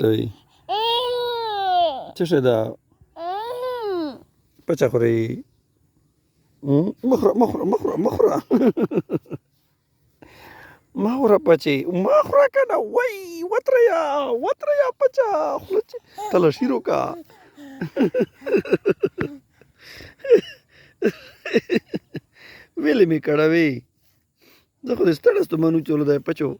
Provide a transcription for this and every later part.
Oi. Co się da? Patrz, chory. Mahura. Mahura pace. Mahura kana wai. Watraya paca. Tala shiroka. Vele me karawe. Zaho de staras to manu cholo da pacho.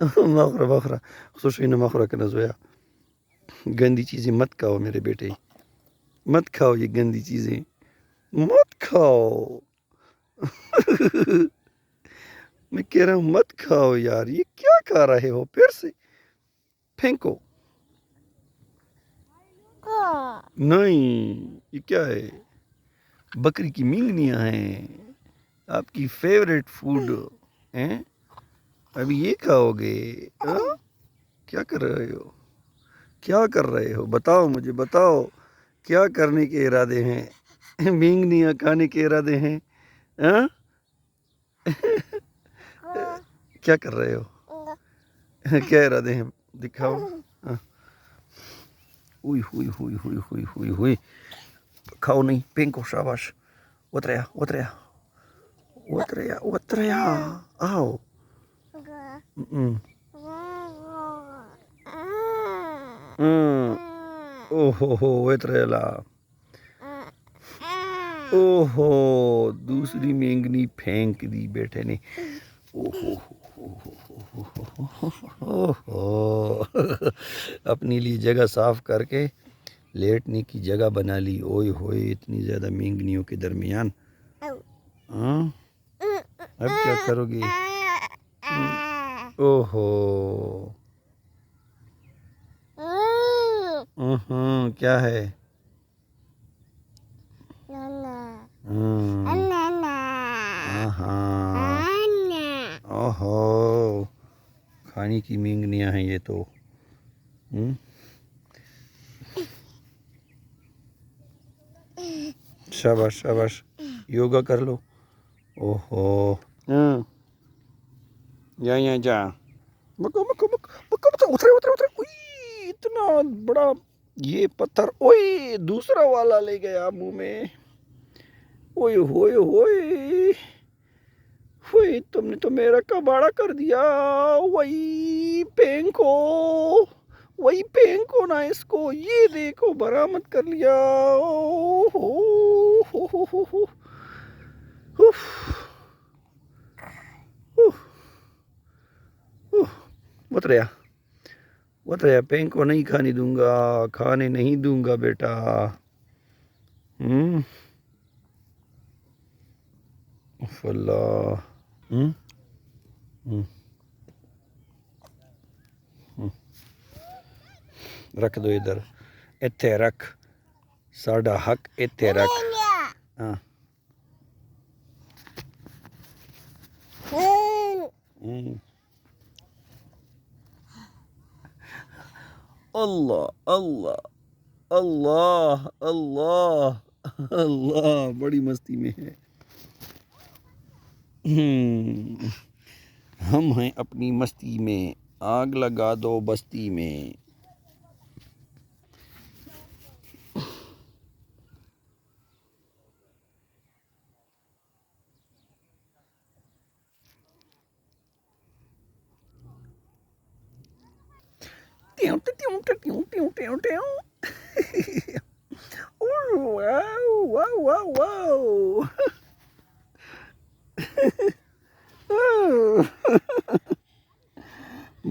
مخرا خصوصی نہ مخرا کرنا زویا گندی چیزیں مت کھاؤ میرے بیٹے مت کھاؤ یہ گندی چیزیں مت کھاؤ میں کہہ رہا ہوں مت کھاؤ یار یہ کیا کھا رہے ہو پھر سے پھینکو نہیں یہ کیا ہے بکری کی مینگنیاں ہیں آپ کی فیوریٹ فوڈ ہیں ابھی یہ کھاؤ گے کیا کر رہے ہو بتاؤ مجھے بتاؤ کیا کرنے کے ارادے ہیں مینگنیاں کھانے کے ارادے ہیں کیا کر رہے ہو کیا ارادے ہیں دکھاؤ ہوئی کھاؤ نہیں پینکو شاباش اتریا آؤ اتریلا دوسری مینگنی پھینک دی بیٹے نے اپنے لیے جگہ صاف کر کے لیٹنے کی جگہ بنا لی اوئے ہوئے اتنی زیادہ مینگنیوں کے درمیان اب کیا کرو گے کیا ہے کھانے کی مینگنیاں ہیں یہ تو شاباش یوگا کر لو یہاں جا اترے اتنا بڑا یہ پتھر اوئے دوسرا والا لے گیا منہ میں ہوئے تم نے تو میرا کباڑا کر دیا وہی پینکو نا اس کو یہ دیکھو برآمد کر لیا اتریا پینکو نہیں کھانے نہیں دوں گا بیٹا اللہ رکھ دو ادھر ایتھے رکھ ساڈا حق ایتھے رکھ اللہ بڑی مستی میں ہے ہم ہیں اپنی مستی میں آگ لگا دو بستی میں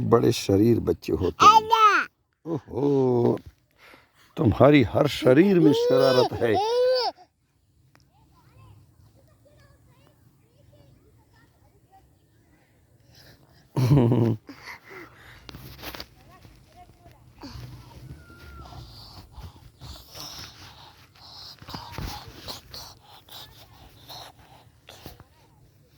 بڑے شریر بچے ہوتے ہیں تمہاری ہر شریر میں شرارت ہے